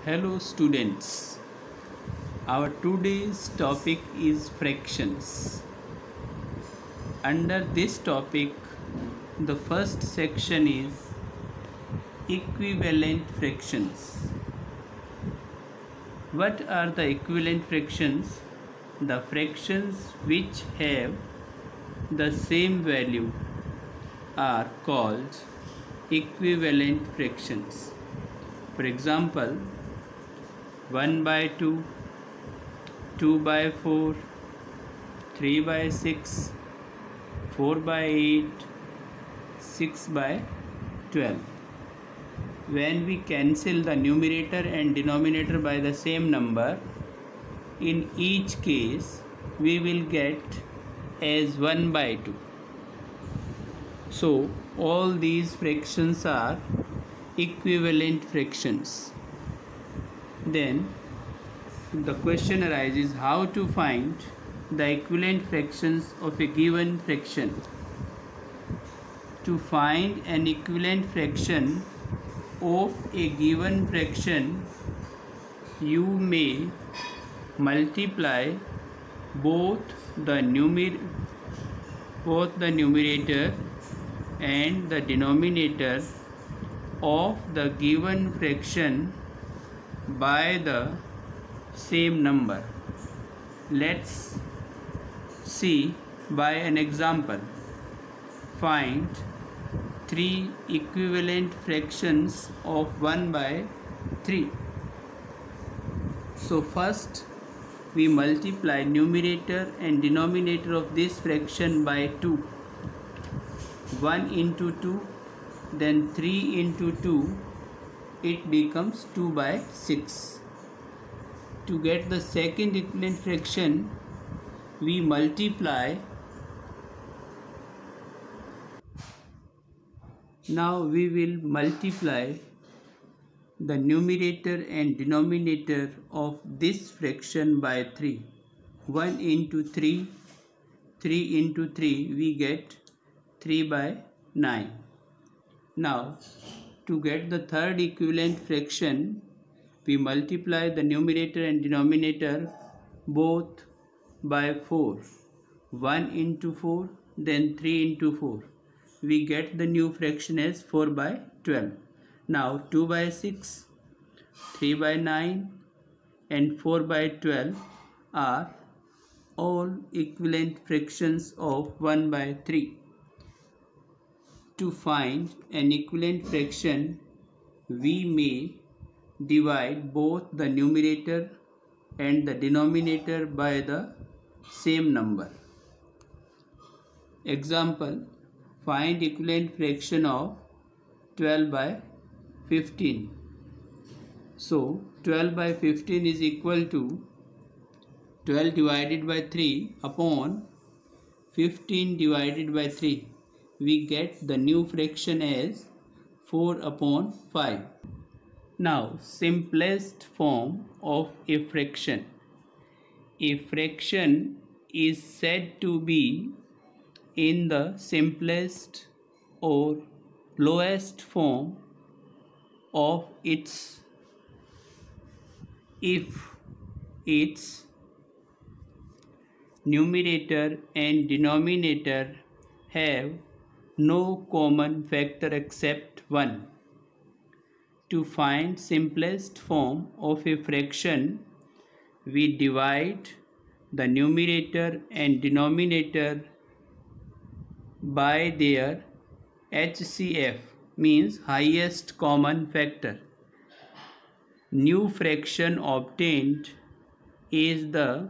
Hello students, our today's topic is fractions. Under this topic, the first section is equivalent fractions. What are the equivalent fractions? The fractions which have the same value are called equivalent fractions. For example, 1 by 2, 2 by 4, 3 by 6, 4 by 8, 6 by 12. When we cancel the numerator and denominator by the same number, in each case we will get as 1 by 2. So all these fractions are equivalent fractions. Then the question arises how to find the equivalent fractions of a given fraction. To find an equivalent fraction of a given fraction, you may multiply both the numerator and the denominator of the given fraction by the same number. Let's see by an example. Find 3 equivalent fractions of 1 by 3. So first we multiply numerator and denominator of this fraction by 2. 1 into 2, then 3 into 2, it becomes 2 by 6. To get the second equivalent fraction, we multiply. Now we will multiply the numerator and denominator of this fraction by 3. 1 into 3, 3 into 3, we get 3 by 9. Now to get the third equivalent fraction, we multiply the numerator and denominator both by 4. 1 into 4, then 3 into 4. We get the new fraction as 4 by 12. Now 2 by 6, 3 by 9 and 4 by 12 are all equivalent fractions of 1 by 3. To find an equivalent fraction, we may divide both the numerator and the denominator by the same number. Example, find equivalent fraction of 12 by 15. So 12 by 15 is equal to 12 divided by 3 upon 15 divided by 3. We get the new fraction as 4 upon 5. Now, simplest form of a fraction. A fraction is said to be in the simplest or lowest form of its if its numerator and denominator have no common factor except 1. To find simplest form of a fraction, we divide the numerator and denominator by their HCF, means highest common factor. New fraction obtained is the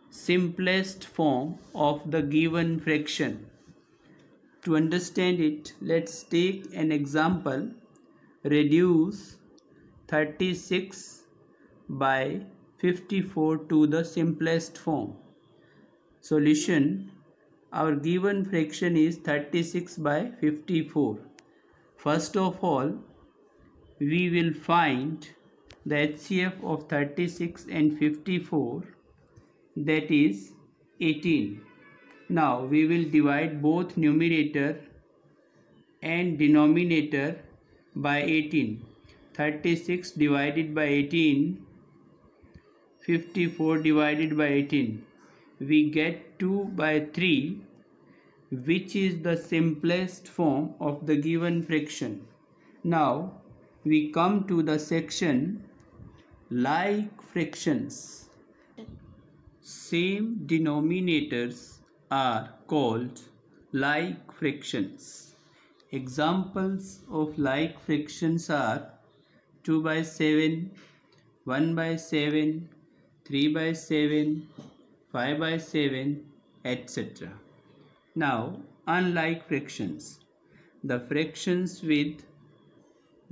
simplest form of the given fraction. To understand it, let's take an example. Reduce 36 by 54 to the simplest form. Solution: our given fraction is 36 by 54. First of all, we will find the HCF of 36 and 54, that is 18. Now we will divide both numerator and denominator by 18. 36 divided by 18, 54 divided by 18. We get 2 by 3, which is the simplest form of the given fraction. Now we come to the section like fractions. Same denominators are called like fractions. Examples of like fractions are 2 by 7, 1 by 7, 3 by 7, 5 by 7, etc. Now, unlike fractions, the fractions with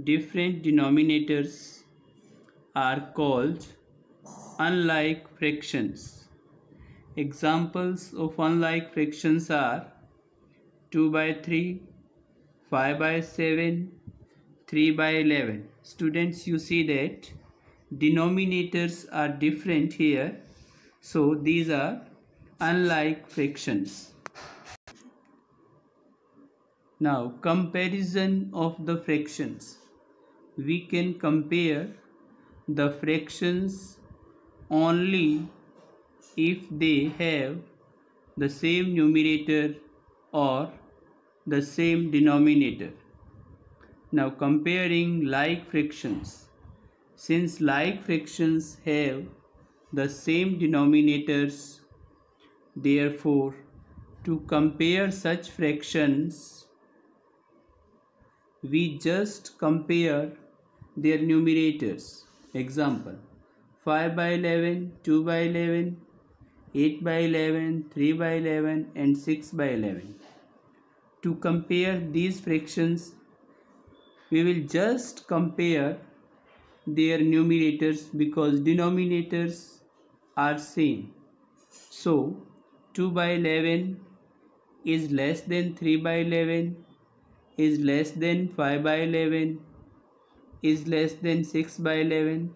different denominators are called unlike fractions. Examples of unlike fractions are 2 by 3, 5 by 7, 3 by 11. Students, you see that denominators are different here, so these are unlike fractions. Now, comparison of the fractions. We can compare the fractions only if they have the same numerator or the same denominator. Now, comparing like fractions. Since like fractions have the same denominators, therefore, to compare such fractions, we just compare their numerators. Example, 5 by 11, 2 by 11, 8 by 11, 3 by 11 and 6 by 11. To compare these fractions, we will just compare their numerators because denominators are same. So 2 by 11 is less than 3 by 11, is less than 5 by 11, is less than 6 by 11,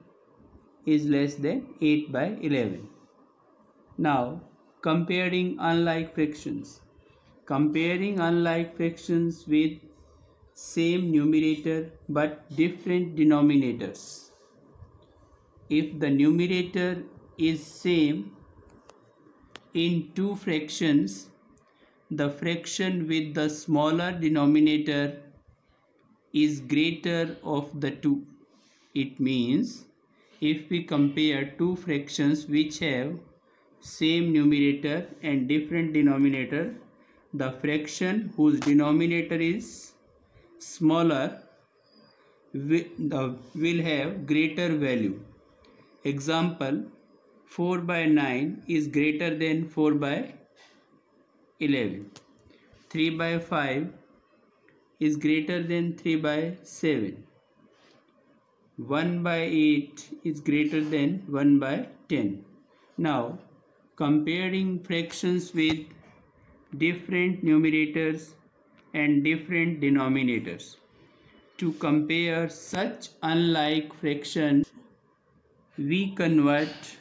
is less than 8 by 11. Now, comparing unlike fractions. Comparing unlike fractions with same numerator but different denominators. If the numerator is same in two fractions, the fraction with the smaller denominator is greater of the two. It means if we compare two fractions which have same numerator and different denominator, the fraction whose denominator is smaller will have greater value. Example, 4 by 9 is greater than 4 by 11. 3 by 5 is greater than 3 by 7. 1 by 8 is greater than 1 by 10. Now, comparing fractions with different numerators and different denominators. To compare such unlike fractions, we convert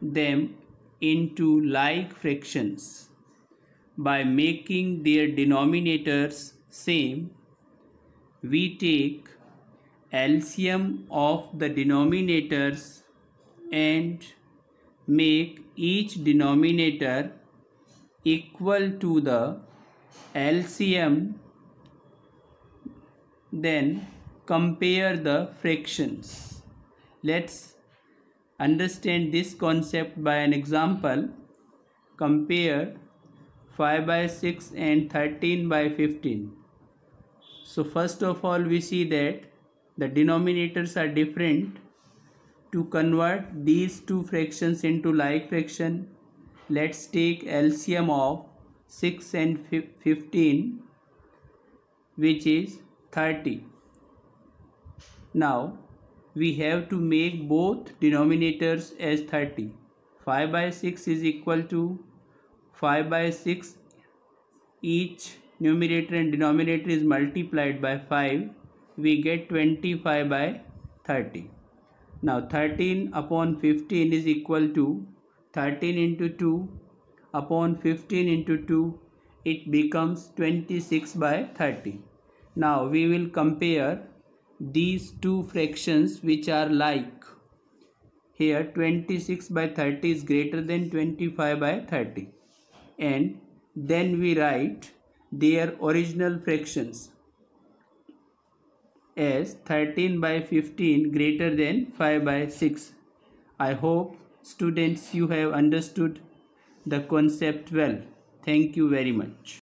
them into like fractions by making their denominators same. We take LCM of the denominators and make each denominator equal to the LCM, then compare the fractions. Let's understand this concept by an example. Compare 5 by 6 and 13 by 15. So first of all, we see that the denominators are different. To convert these two fractions into like fraction, let's take LCM of 6 and 15, which is 30. Now we have to make both denominators as 30. 5 by 6 is equal to 5 by 6. Each numerator and denominator is multiplied by 5. We get 25 by 30. Now 13 upon 15 is equal to 13 into 2 upon 15 into 2. It becomes 26 by 30. Now we will compare these two fractions which are like. Here 26 by 30 is greater than 25 by 30, and then we write their original fractions as 13 by 15 greater than 5 by 6. I hope students you have understood the concept well. Thank you very much.